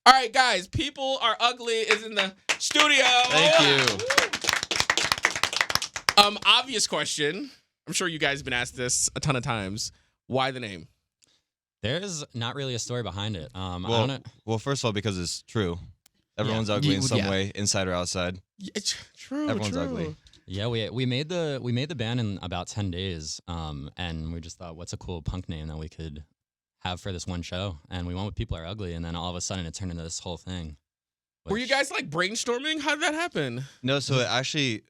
All right, guys. People Are Ugly is in the studio. Thank you. Obvious question. I'm sure you guys have been asked this a ton of times. Why the name? There's not really a story behind it. I Well, don't know. well, first of all, because it's true. Everyone's ugly in some way, inside or outside. It's true. Everyone's ugly. Yeah, we made the band in about 10 days, and we just thought, what's a cool punk name that we could have for this one show? And we went with People Are Ugly, and then all of a sudden it turned into this whole thing. Were you guys like brainstorming? How did that happen? No, so it actually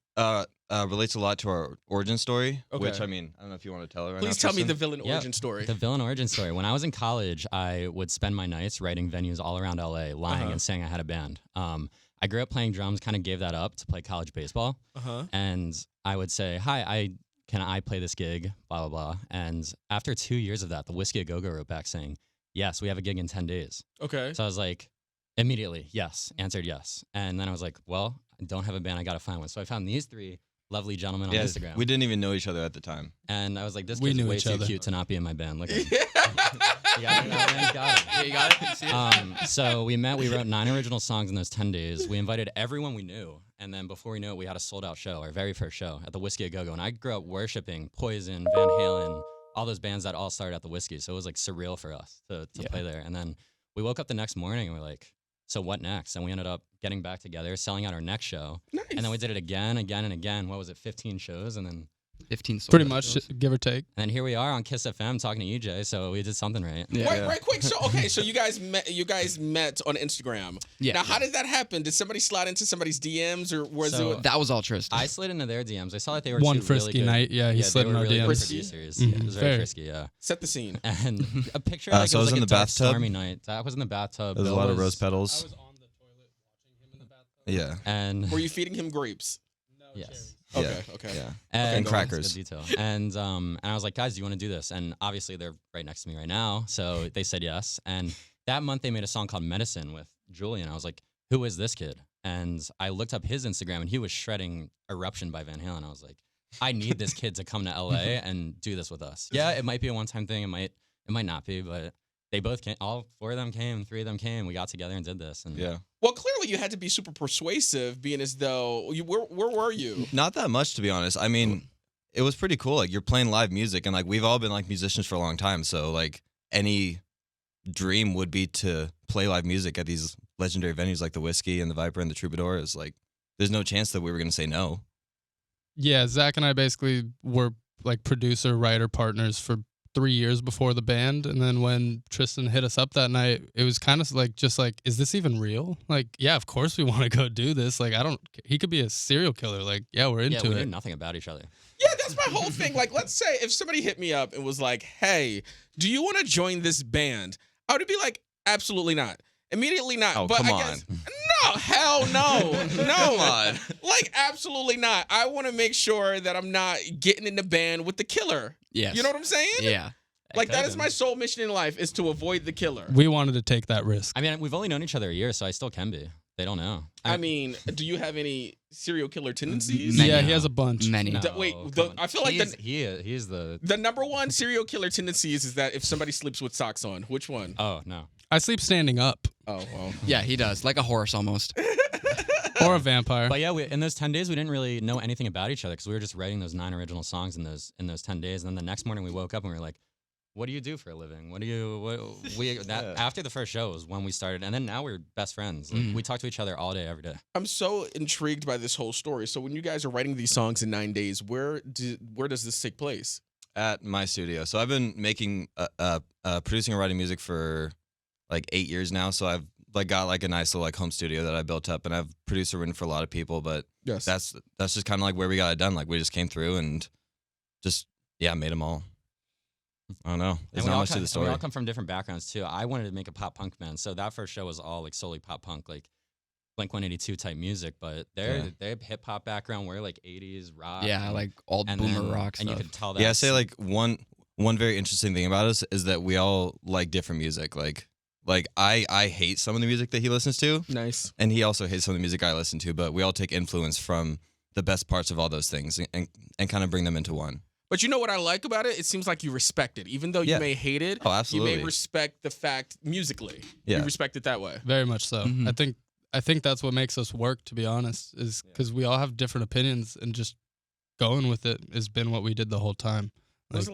relates a lot to our origin story, Okay. which, I mean, I don't know if you want to tell it right now. Please tell me Tristan. the villain origin story. The villain origin story. When I was in college, I would spend my nights writing venues all around LA, lying and saying I had a band. I grew up playing drums, kind of gave that up to play college baseball. And I would say, hi, can I play this gig? Blah, blah, blah. And after 2 years of that, the Whiskey A Go-Go wrote back saying, yes, we have a gig in 10 days. Okay. So I was like, immediately, yes, answered yes. And then I was like, well, I don't have a band. I got to find one. So I found these three lovely gentlemen on Instagram. We didn't even know each other at the time. And I was like, this We kid's knew way each too other. cute to not be in my band. Look at him. You got it? Man, got it. Yeah, you got it? See it? So we met. We wrote 9 original songs in those 10 days. We invited everyone we knew. And then before we knew it, we had a sold-out show, our very first show at the Whiskey A Go-Go. And I grew up worshiping Poison, Van Halen, all those bands that all started at the Whiskey. So it was like surreal for us to play there. And then we woke up the next morning and we're like, so what next? And we ended up getting back together, selling out our next show. Nice. And then we did it again and again. What was it, 15 shows? And then 15 sold Pretty out much, shows. give or take. and then here we are on Kiss FM talking to EJ, so we did something right. Right quick. So okay, so you guys met on Instagram. Yeah. Now, how did that happen? Did somebody slide into somebody's DMs, or was So- it? That was all Tristan. I slid into their DMs. I saw that they were One two frisky really good, night, yeah, he slid they in were our really good DMs. producers. Mhm. Yeah, it was very Fair. frisky, yeah. Set the scene. And a picture like so it I was was like in a the dark, bathtub. stormy night. Zach was in the bathtub. There's a Bill lot of was- rose petals. on the toilet watching him in the bathtub. Yeah. And Were you feeding him grapes? yes. Okay. Yeah. Okay. Yeah. And And crackers. Good detail. And I was like, guys, do you want to do this? And obviously they're right next to me right now, so they said yes. And that month they made a song called Medicine with Julian. I was like, who is this kid? And I looked up his Instagram, and he was shredding Eruption by Van Halen. I was like, I need this kid to come to LA and do this with us. Yeah, it might be a one-time thing. It might not be, but they both came. All 4 of them came. 3 of them came. We got together and did this. And Yeah. Well, clearly you had to be super persuasive, being as though where were you? Not that much, to be honest. I mean, it was pretty cool. Like, you're playing live music, and like we've all been like musicians for a long time. So like any dream would be to play live music at these legendary venues like the Whiskey and the Viper and the Troubadour. Is like, there's no chance that we were gonna say no. Yeah, Zach and I basically were like producer writer partners for 3 years before the band, and then when Tristan hit us up that night, it was kind of like is this even real? Like, yeah, of course we want to go do this. Like, he could be a serial killer. Like, yeah, we're yeah, into we knew it. nothing about each other. Yeah, that's my whole thing. Like, let's say if somebody hit me up and was like, "Hey, do you want to join this band?" I would be like, "Absolutely not." Immediately not. Oh, but come I on. guess no, hell no. No. Come on. Like, absolutely not. I want to make sure that I'm not getting in the band with the killer. Yes. You know what I'm saying? Yeah. Like, that could've is been. my sole mission in life, is to avoid the killer. We wanted to take that risk. I mean, we've only known each other a year, so I still can be. They don't know. I mean, do you have any serial killer tendencies? Many. Yeah, he has a bunch. Many. No, Wait, come on. I feel like he's the. the number one serial killer tendencies is that if somebody sleeps with socks on. Which one? Oh no. I sleep standing up, Oh, well. Yeah, he does. Like a horse almost. or a vampire. But yeah, in those 10 days, we didn't really know anything about each other because we were just writing those 9 original songs in those 10 days. And then the next morning, we woke up and we were like, "What do you do for a living? After the first show was when we started, and then now we're best friends. Like, we talk to each other all day, every day. I'm so intrigued by this whole story. So when you guys are writing these songs in 9 days, where does this take place? At my studio. So I've been making, producing and writing music for like 8 years now. So I've like got like a nice little like home studio that I built up, and I've produced and written for a lot of people. But Yes. that's just kind of like where we got it done. Like, we just came through and just made them all. I don't know. There's And not much to the we story. all come from different backgrounds too. I wanted to make a pop punk band, so that first show was all like solely pop punk, like Blink-182 type music. But they have hip hop background. We're like 80s rock. Yeah, like old and boomer then- rock and stuff. you could tell that. Yeah, I say like one very interesting thing about us is that we all like different music. Like I hate some of the music that he listens to, Nice. and he also hates some of the music I listen to. But we all take influence from the best parts of all those things and kind of bring them into one. But you know what I like about it? It seems like you respect it. Even though you Yeah. may hate it, Oh, you absolutely. may respect the fact musically. Yeah. You respect it that way. Very much so. Mhm. I think that's what makes us work, to be honest, is because we all have different opinions, and just going with it has been what we did the whole time. When's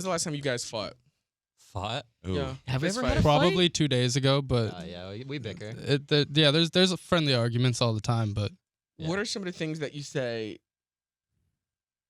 the last time you guys fought? Fought? Ooh. Yeah. Have we Fist ever fight. had a fight? Probably 2 days ago, but Yeah, we bicker. there's friendly arguments all the time, but Yeah. What are some of the things that you say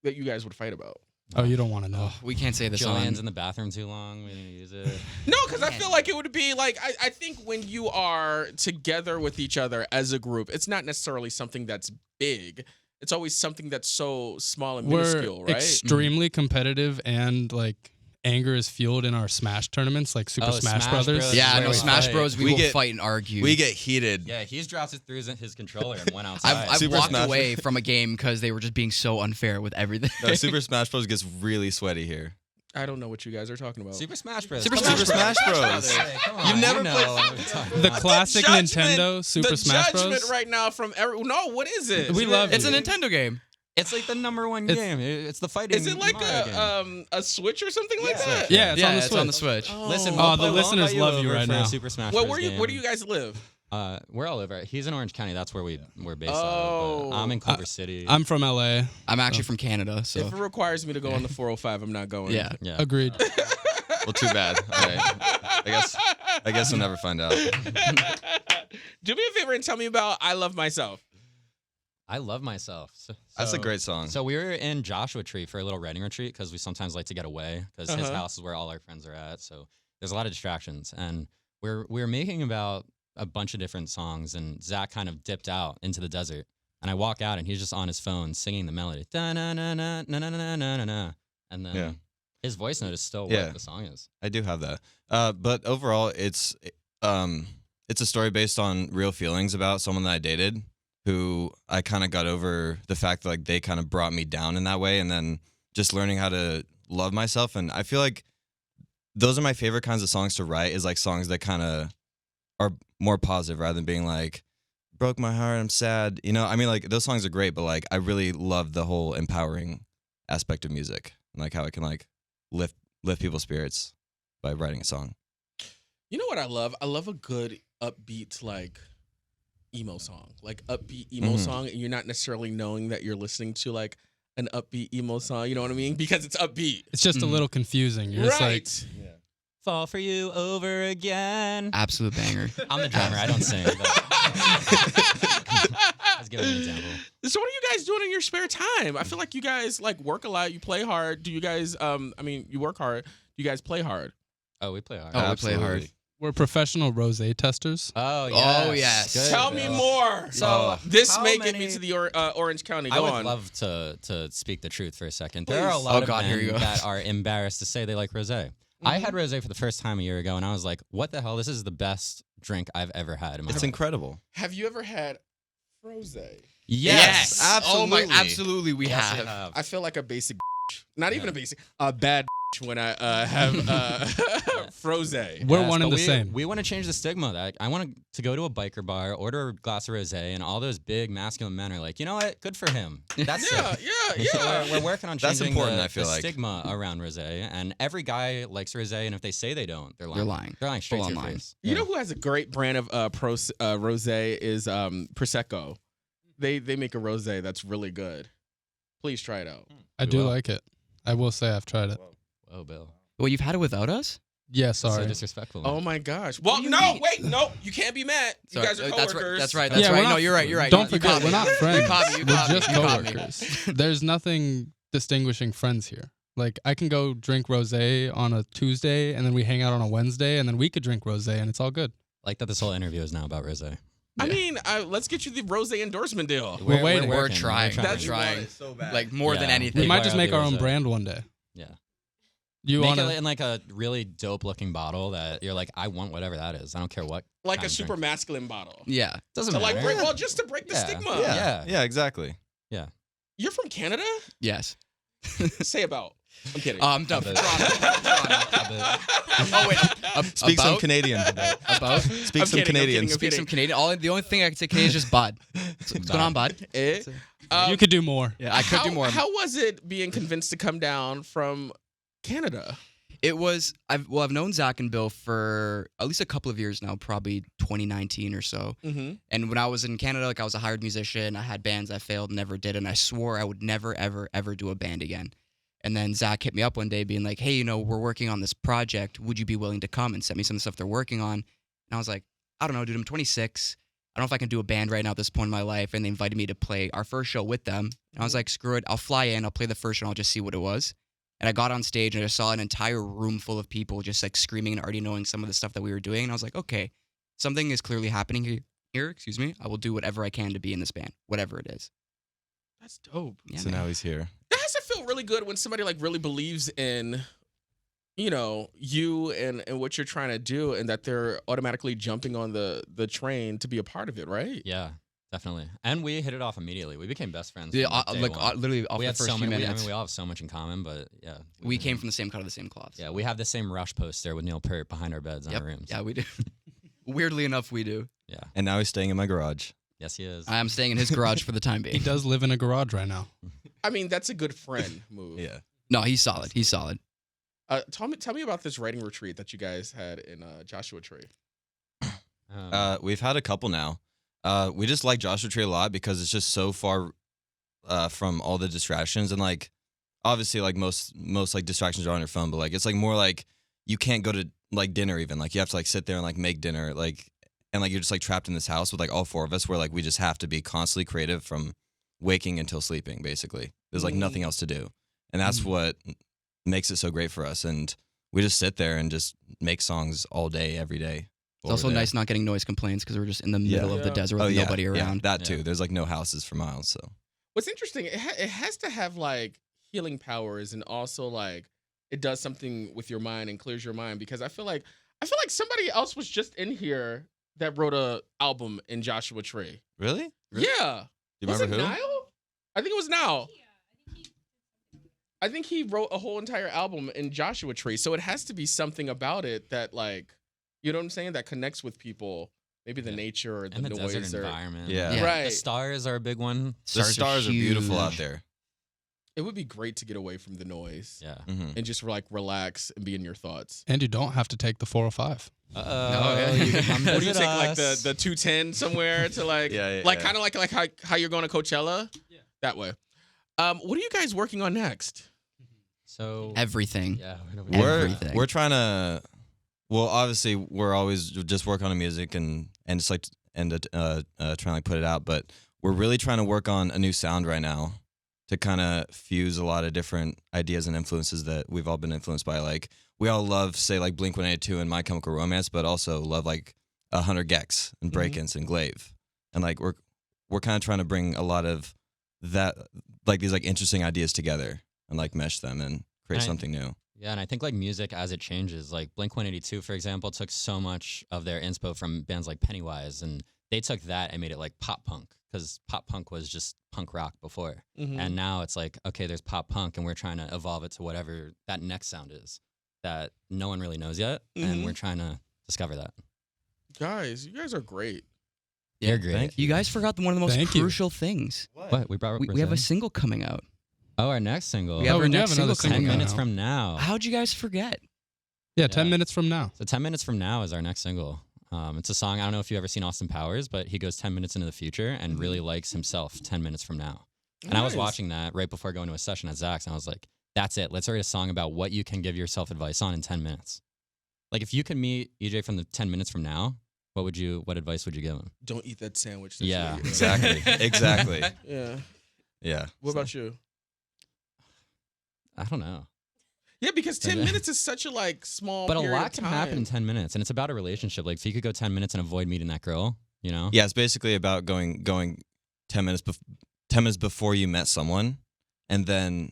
that you guys would fight about? oh, you don't want to know. Oh, we can't say this Julian's on. in the bathroom too long. We didn't use it. No, because I feel like it would be like I think when you are together with each other as a group, it's not necessarily something that's big. It's always something that's so small and We're minuscule, right? extremely competitive, and like anger is fueled in our Smash tournaments, like Super Oh, Smash Smash Brothers. Bros. Yeah, Where no, we Smash fight. Bros. We We will get- fight and argue. We get heated. Yeah, he's dropped his controller and went outside. I've Super walked Smash away from a game because they were just being so unfair with everything. No, Super Smash Bros. Gets really sweaty here. I don't know what you guys are talking about. Super Smash Bros. Super Come on, Smash Bros. Hey, come on, You've never you know played- what we're talking The about. classic judgment- Nintendo Super the Smash judgment Bros. right now from no, what is it? We love It's a it. Nintendo game. It's like the #1 It's- game. It's the fighting. Is it like Mario game. a Switch or something like Yeah. that? Yeah, it's yeah, on the it's Switch. on the Switch. Listen, Oh. we'll the play- we'll listeners invite you love you over right for a now. Super Smash Where Bros. game. where do you guys live? We're all over. He's in Orange County. That's where we're based out Oh. of. But I'm in Culver City. I'm from LA. I'm actually from Canada, If so it requires me to go on the 405, I'm not going. yeah. yeah. Agreed. Well, too bad. All right. I guess we'll never find out. Do me a favor and tell me about I Love Myself. I love myself. That's a great song. So we were in Joshua Tree for a little writing retreat because we sometimes like to get away because his Uh-huh. house is where all our friends are at. So there's a lot of distractions, and we're making about a bunch of different songs. And Zach kind of dipped out into the desert, and I walk out, and he's just on his phone singing the melody, da na na na na na na na na na, and then Yeah. his voice note is still Yeah. what the song is. I do have that. But overall, it's a story based on real feelings about someone that I dated, who I kind of got over the fact that like they kind of brought me down in that way, and then just learning how to love myself. And I feel like those are my favorite kinds of songs to write, is like songs that kind of are more positive rather than being like, broke my heart, I'm sad. You know, I mean, like those songs are great, but like I really love the whole empowering aspect of music, and like how it can like lift people's spirits by writing a song. You know what I love? I love a good upbeat like emo song, like upbeat emo Mhm. song, and you're not necessarily knowing that you're listening to like an upbeat emo song. You know what I mean? Because it's upbeat. It's just a Mhm. little confusing. You're just like, Fall for you over again. Absolute banger. I'm the drummer. I don't sing. But I was giving an example. So what are you guys doing in your spare time? I feel like you guys like work a lot. You play hard. Do you guys? I mean, you work hard. Do you guys play hard? Oh, we play hard. Oh, we play hard. Absolutely. we're professional rosé testers. Oh, Oh, yes. yes. Good, Tell me Bill. more. So This how may get many- me to the Orange County. I Go would on. love to speak the truth for a second. There are a Please. lot Oh, of God, here men you go. that are embarrassed to say they like rosé. I had rosé for the first time a year ago, and I was like, "What the hell? This is the best drink I've ever had in my It's life." incredible. Have you ever had Froze? Yes, Oh my, absolutely. absolutely we Yes, we have. have. I feel like a basic, not even a basic, a bad when I have Froze. We're Yes, one and but the same. We want to change the stigma. That I want to go to a biker bar, order a glass of rosé, and all those big masculine men are like, you know what? Good for him. That's Yeah, it. yeah, So yeah. we're working on That's changing important, the, I feel the like. stigma around rosé, and every guy likes rosé, and if they say they don't, they're lying. They're lying. They're lying straight Full to your on lying. face. You know who has a great brand of rosé is Prosecco. They make a rosé that's really good. Please try it out. I We do will. like it. I will say I've tried it. Whoa, Bill. Well, you've had it without us? Yeah, So sorry. disrespectful. Oh man. my gosh. Well, do you no, mean? wait, no, you can't be mad. You Sorry, guys are coworkers. That's right. Yeah, we're No, not- you're right. You're right. Don't You forget, caught we're me. not You friends. caught me. You We're caught me. just You caught me. coworkers. There's nothing distinguishing friends here. Like, I can go drink rosé on a Tuesday, and then we hang out on a Wednesday, and then we could drink rosé, and it's all good. Like that this whole interview is now about rosé. I mean, let's get you the rosé endorsement deal. We're waiting. We're working. trying. That's We're trying. so bad. Like more than Yeah. anything. We might Wildly just make our own rosé. brand one day. Yeah. You Make want it to? in like a really dope looking bottle that you're like, I want whatever that is. I don't care what. Like kind a of super drink. masculine bottle. Yeah. Doesn't To matter. like break, well, just to break the Yeah. stigma. yeah, Yeah. exactly. You're from Canada? Yes. Say about. I'm kidding. I'm done. A bit. Toronto. Oh wait. Speak some About? Canadian. About? Speak I'm some kidding, I'm Canadian. kidding, I'm Speak some Canadian. The only thing I can say Canadian is just bud. What's going on, bud? Eh? You could do more. Yeah, I could do more. How was it being convinced to come down from Canada? It was. I've known Zach and Bill for at least a couple of years now, probably 2019 or so. Mm-hmm. And when I was in Canada, like I was a hired musician. I had bands I failed, never did, and I swore I would never, ever, ever do a band again. And then Zach hit me up one day, being like, "Hey, we're working on this project. Would you be willing to come and send me some of the stuff they're working on?" And I was like, "I don't know, dude. I'm 26. I don't know if I can do a band right now at this point in my life." And they invited me to play our first show with them. And I was like, "Screw it. I'll fly in. I'll play the first show. And I'll just see what it was." And I got on stage and I saw an entire room full of people just like screaming and already knowing some of the stuff that we were doing. And I was like, okay, something is clearly happening here. Excuse me. I will do whatever I can to be in this band, whatever it is. That's dope. Yeah, So man. now he's here. That has to feel really good when somebody like really believes in, you and what you're trying to do, and that they're automatically jumping on the train to be a part of it, right? Yeah, definitely. And we hit it off immediately. We became best friends. Yeah, from, day one. literally off we the had first so few many. minutes. We all have so much in common, but yeah, We came from the same cut of the same cloths. Yeah, we have the same Rush poster with Neil Peart behind our beds in Yep. our rooms. Yeah, we do. Weirdly enough, we do. Yeah. And now he's staying in my garage. Yes, he is. I am staying in his garage for the time He being. does live in a garage right now. I mean, that's a good friend move. Yeah. No, he's solid. He's solid. Tell me about this writing retreat that you guys had in Joshua Tree. We've had a couple now. We just like Joshua Tree a lot because it's just so far from all the distractions, and like obviously like most like distractions are on your phone, but like it's like more like you can't go to like dinner even, like you have to like sit there and like make dinner, like, and like you're just like trapped in this house with like all four of us where like we just have to be constantly creative from waking until sleeping. Basically, there's like nothing else to do, and that's what makes it so great for us. And we just sit there and just make songs all day, every day. It's also nice not getting noise complaints because we're just in the middle of the desert with nobody around. Yeah, that too. There's like no houses for miles, so. What's interesting, it has to have like healing powers, and also like it does something with your mind and clears your mind, because I feel like somebody else was just in here that wrote a album in Joshua Tree. Really? Yeah. You Was remember it who? Niall? I think it was Niall. I think he wrote a whole entire album in Joshua Tree. So it has to be something about it that, like, you know what I'm saying, that connects with people. Maybe the nature or the and the noise desert or environment. Yeah. right. The stars are a big one. The stars are beautiful out huge. there. It would be great to get away from the noise Yeah. Mm-hmm. and just like relax and be in your thoughts. And you don't have to take the 405. yeah. You can come What do you visit take, like us. the 210 somewhere to like Yeah, like yeah. kind of like how you're going to Coachella? Yeah. That way. What are you guys working on next? So Everything. yeah, Everything. We're trying to. Well, obviously, we're always just working on music and just like trying to like put it out. But we're really trying to work on a new sound right now to kind of fuse a lot of different ideas and influences that we've all been influenced by. Like we all love, say, like Blink-182 and My Chemical Romance, but also love like 100 Gex and Break-Ins and Glaive. And like we're kind of trying to bring a lot of that, like these like interesting ideas together and like mesh them and create Right. something new. Yeah, and I think like music as it changes, like Blink-182, for example, took so much of their inspo from bands like Pennywise, and they took that and made it like pop punk, because pop punk was just punk rock before. Mm-hmm. And now it's like, okay, there's pop punk, and we're trying to evolve it to whatever that next sound is that no one really knows yet, Mhm. and we're trying to discover that. Guys, you guys are great. You're great. Thank You guys forgot one of the most Thank you. crucial things. What? We brought We have a single coming out. Oh, our next single. We have Oh, our we do next have another single 10 coming single out. minutes now. from now. How'd you guys forget? Yeah, 10 Yeah. minutes from now. So 10 minutes from now is our next single. It's a song, I don't know if you've ever seen Austin Powers, but he goes 10 minutes into the future and really likes himself 10 minutes from now. And I was Nice. watching that right before going to a session at Zach's, and I was like, that's it. Let's write a song about what you can give yourself advice on in 10 minutes. Like, if you could meet EJ from the 10 minutes from now, what advice would you give him? Don't eat that sandwich. that Yeah. you ate. Exactly. Exactly. Yeah. Yeah. What about you? I don't know. Yeah, because 10 Okay. minutes is such a like small But a period lot of can happen in time. 10 minutes, and it's about a relationship. Like, if you could go 10 minutes and avoid meeting that girl, you know? Yeah, it's basically about going 10 minutes 10 minutes before you met someone, and then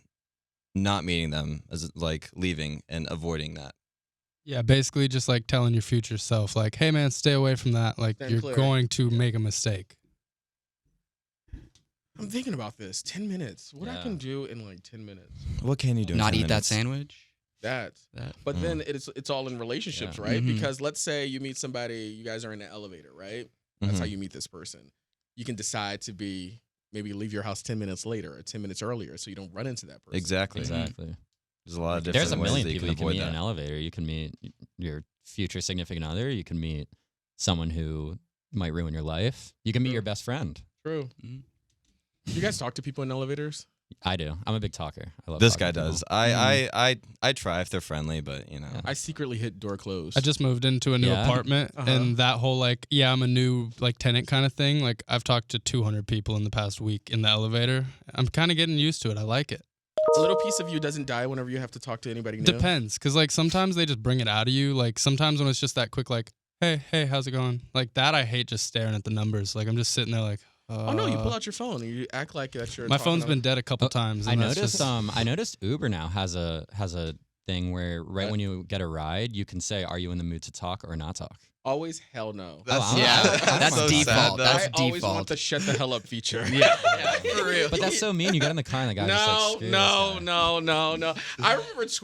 not meeting them, as like leaving and avoiding that. Yeah, basically just like telling your future self, like, hey man, stay away from that. Like Stand you're clear. going to make a mistake. I'm thinking about this. 10 minutes. What I Yeah. can do in like 10 minutes. What can you do? in Not 10 eat that minutes? sandwich. That. That. But then it's all in relationships, Yeah. right? Mhm. Because let's say you meet somebody, you guys are in an elevator, right? That's how Mhm. you meet this person. You can decide to be maybe leave your house 10 minutes later or 10 minutes earlier so you don't run into that person. Exactly. Exactly. There's a lot of different There's a ways million that you people can you can avoid meet in that. an elevator. You can meet your future significant other. You can meet someone who might ruin your life. You can meet True. your best friend. True. Mhm. You guys talk to people in elevators? I do. I'm a big talker. I love This talking guy to people. does. Mm-hmm. I try if they're friendly, but you know. Yeah. I secretly hit door closed. I just moved into a new Yeah? apartment, Uh-huh. and that whole like, yeah, I'm a new like tenant kind of thing. Like I've talked to 200 people in the past week in the elevator. I'm kind of getting used to it. I like it. a little piece of you doesn't die whenever you have to talk to anybody new. Depends, because like sometimes they just bring it out of you. Like sometimes when it's just that quick, like, hey, how's it going? Like that, I hate just staring at the numbers. Like I'm just sitting there like. Oh no, you pull out your phone and you act like that's your. My phone's been dead a couple times. I and that's noticed. just- I noticed Uber now has a thing where right when you get a ride, you can say, "Are you in the mood to talk or not talk?" Always hell no. That's- Yeah, that's so default. sad, though. That's I always default. want the shut the hell up feature. Yeah, for real. But that's so mean. You get in the car and the guy just like, "Screw this guy." No.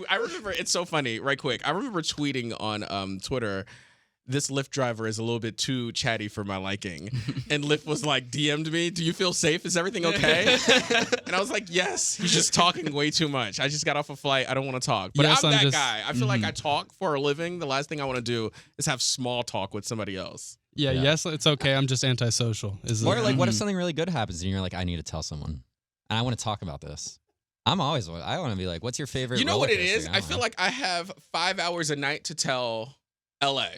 I remember. It's so funny. Right, quick. I remember tweeting on Twitter. This Lyft driver is a little bit too chatty for my liking. And Lyft was like, DM'd me, do you feel safe? Is everything okay? And I was like, yes. He's just talking way too much. I just got off a flight. I don't want to talk. But Yes, I'm I'm that just- guy. I feel like I talk for a living. The last thing I want to do is have small talk with somebody else. Yeah, Yeah. yes, it's okay. I'm just antisocial. Is Or the- like, what if something really good happens and you're like, "I need to tell someone, and I want to talk about this." I want to be like, "What's your favorite?" You know roller what it coaster?" is? I don't feel know. like I have 5 hours a night to tell LA.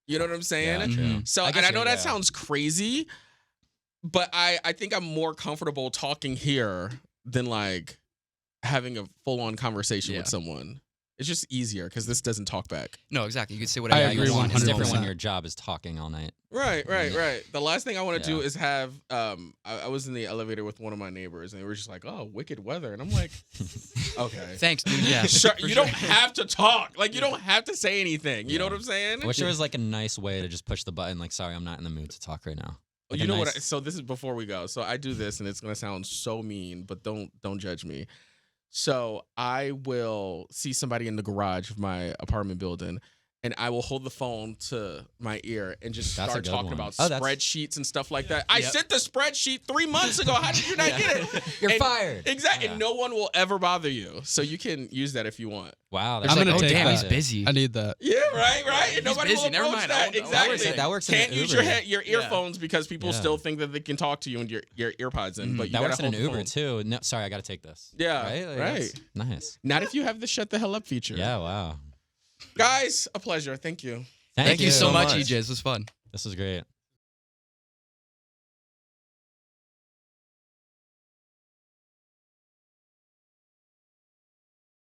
You know what I'm saying? Yeah, true. So, I and guess I know you're- that yeah. sounds crazy, but I think I'm more comfortable talking here than like having a full on conversation with Yeah. someone. It's just easier because this doesn't talk back. No, exactly. You can say I whatever agree you want. It's different 100%. when your job is talking all night. Right. The last thing I want to do Yeah. is have I was in the elevator with one of my neighbors and they were just like, "Oh, wicked weather," and I'm like, "Okay." Thanks, dude. Yeah. Sure, for you don't have to talk. Like you don't have to say anything. You know what I'm saying? I wish there was like a nice way to just push the button, like, "Sorry, I'm not in the mood to talk right now." Like You a know what? nice- So this is before we go. So I do this, and it's gonna sound so mean, but don't judge me. So I will see somebody in the garage of my apartment building, and I will hold the phone to my ear and just That's a start good talking one. about Oh, that's- spreadsheets and stuff like that. I Yep. sent the spreadsheet 3 months ago. How did you not get it? You're And- fired. Exactly. Yeah. And no one will ever bother you. So you can use that if you want. Wow, It's that's I'm like, gonna oh take damn, that. he's busy. I need that. Yeah, right. And He's nobody busy. will Never approach mind. that. That Exactly. works in- that works in Can't an use Uber. your Yeah. earphones because people Yeah. still think that they can talk to you and your earpods in. But you That gotta works in an hold the Uber phone. too. No, sorry, I got to take this. Yeah, right. Like, right. that's Nice. Not if you have the shut the hell up feature. Yeah. Wow. Guys, a pleasure. Thank you. Thank you so much, much. EJ. This was fun. This was great.